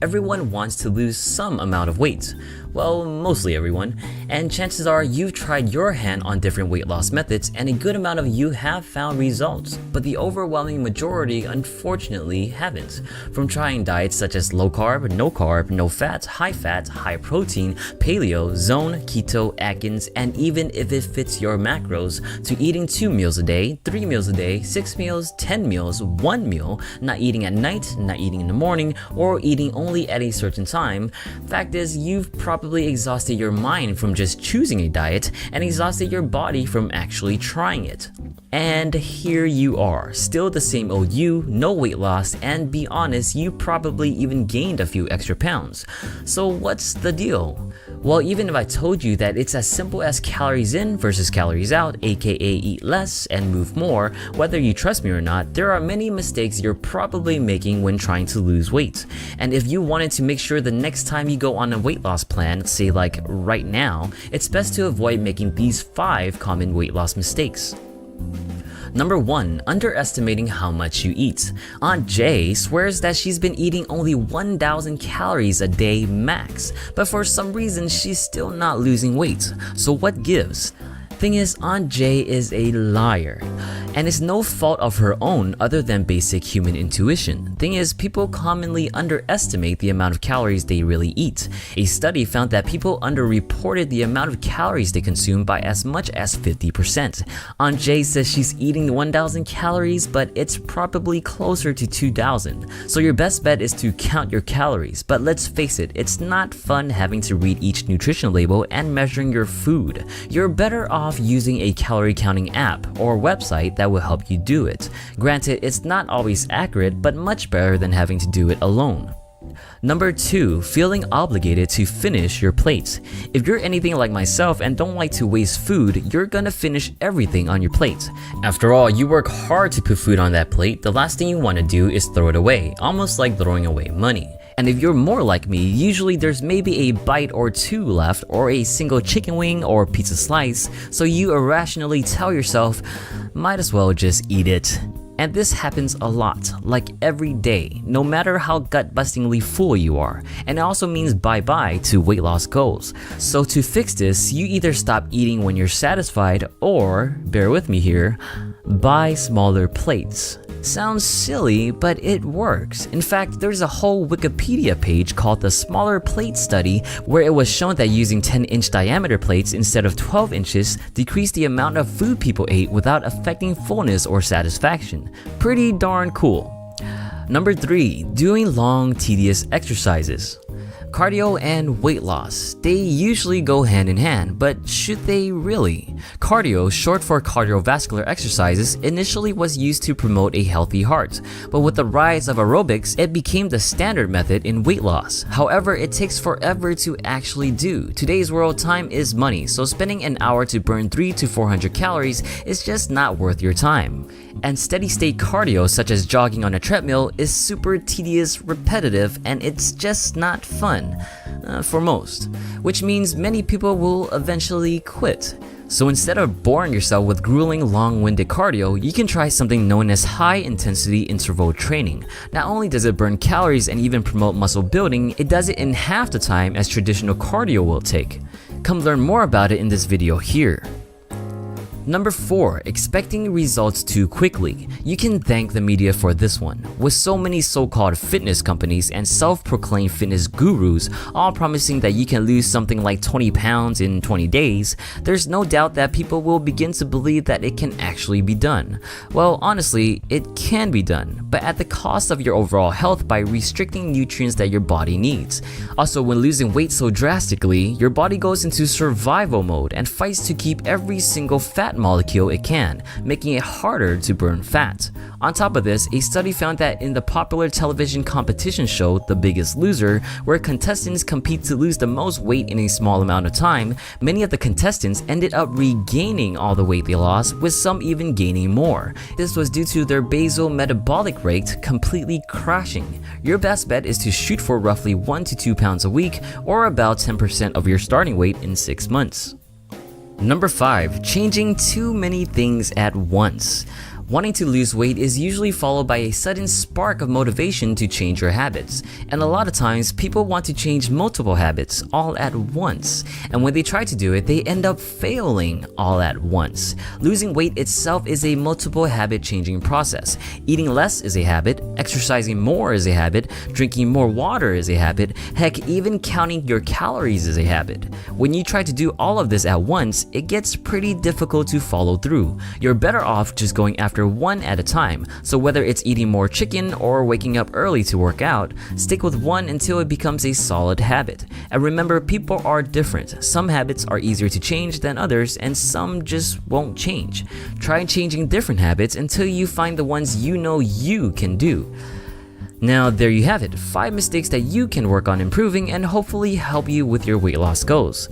everyone wants to lose some amount of weight. Well, mostly everyone, and chances are you've tried your hand on different weight loss methods and a good amount of you have found results, but the overwhelming majority unfortunately haven't. From trying diets such as low carb, no fat, high protein, paleo, zone, keto, Atkins, and even if it fits your macros, to eating 2 meals a day, 3 meals a day, 6 meals, 10 meals, 1 meal, not eating at night, not eating in the morning, or eating only at a certain time. Fact is, you've probably exhausted your mind from just choosing a diet and exhausted your body from actually trying it. And here you are, still the same old you, no weight loss, and be honest, you probably even gained a few extra pounds. So what's the deal? Well, even if I told you that it's as simple as calories in versus calories out, aka eat less and move more, whether you trust me or not, there are many mistakes you're probably making when trying to lose weight. And if you wanted to make sure the next time you go on a weight loss plan, say like right now, it's best to avoid making these 5 common weight loss mistakes. Number 1. Underestimating how much you eat. Aunt Jay swears that she's been eating only 1,000 calories a day max, but for some reason she's still not losing weight. So what gives? Thing is, Aunt Jay is a liar, and it's no fault of her own other than basic human intuition. Thing is, people commonly underestimate the amount of calories they really eat. A study found that people underreported the amount of calories they consume by as much as 50%. Aunt Jay says she's eating 1,000 calories, but it's probably closer to 2,000. So your best bet is to count your calories, but let's face it, it's not fun having to read each nutrition label and measuring your food. You're better off using a calorie counting app or website that will help you do it. Granted, it's not always accurate, but much better than having to do it alone. Number 2. Feeling obligated to finish your plate. If you're anything like myself and don't like to waste food, you're gonna finish everything on your plate. After all, you work hard to put food on that plate, the last thing you want to do is throw it away, almost like throwing away money. And if you're more like me, usually there's maybe a bite or 2 left, or a single chicken wing or pizza slice, so you irrationally tell yourself, might as well just eat it. And this happens a lot, like every day, no matter how gut-bustingly full you are. And it also means bye-bye to weight loss goals. So to fix this, you either stop eating when you're satisfied, or, bear with me here, buy smaller plates. Sounds silly, but it works. In fact, there's a whole Wikipedia page called the Smaller Plate Study, where it was shown that using 10-inch diameter plates instead of 12 inches decreased the amount of food people ate without affecting fullness or satisfaction. Pretty darn cool. Number 3. Doing long, tedious exercises. Cardio and weight loss, they usually go hand in hand, but should they really? Cardio, short for cardiovascular exercises, initially was used to promote a healthy heart, but with the rise of aerobics, it became the standard method in weight loss. However, it takes forever to actually do. Today's world, time is money, so spending an hour to burn 300 to 400 calories is just not worth your time. And steady-state cardio, such as jogging on a treadmill, is super tedious, repetitive, and it's just not fun. For most, which means many people will eventually quit. So instead of boring yourself with grueling, long-winded cardio, you can try something known as high-intensity interval training. Not only does it burn calories and even promote muscle building, it does it in half the time as traditional cardio will take. Come learn more about it in this video here. Number 4. Expecting results too quickly. You can thank the media for this one. With so many so-called fitness companies and self-proclaimed fitness gurus all promising that you can lose something like 20 pounds in 20 days, there's no doubt that people will begin to believe that it can actually be done. Well, honestly, it can be done, but at the cost of your overall health by restricting nutrients that your body needs. Also, when losing weight so drastically, your body goes into survival mode and fights to keep every single fat molecule it can, making it harder to burn fat. On top of this, a study found that in the popular television competition show The Biggest Loser, where contestants compete to lose the most weight in a small amount of time, many of the contestants ended up regaining all the weight they lost, with some even gaining more. This was due to their basal metabolic rate completely crashing. Your best bet is to shoot for roughly 1 to 2 pounds a week, or about 10% of your starting weight in 6 months. Number 5. Changing too many things at once. Wanting to lose weight is usually followed by a sudden spark of motivation to change your habits. And a lot of times, people want to change multiple habits all at once. And when they try to do it, they end up failing all at once. Losing weight itself is a multiple habit changing process. Eating less is a habit, exercising more is a habit, drinking more water is a habit, heck, even counting your calories is a habit. When you try to do all of this at once, it gets pretty difficult to follow through. You're better off just going after one at a time. So whether it's eating more chicken or waking up early to work out, stick with one until it becomes a solid habit. And remember, people are different. Some habits are easier to change than others, and some just won't change. Try changing different habits until you find the ones you know you can do. Now there you have it, 5 mistakes that you can work on improving and hopefully help you with your weight loss goals.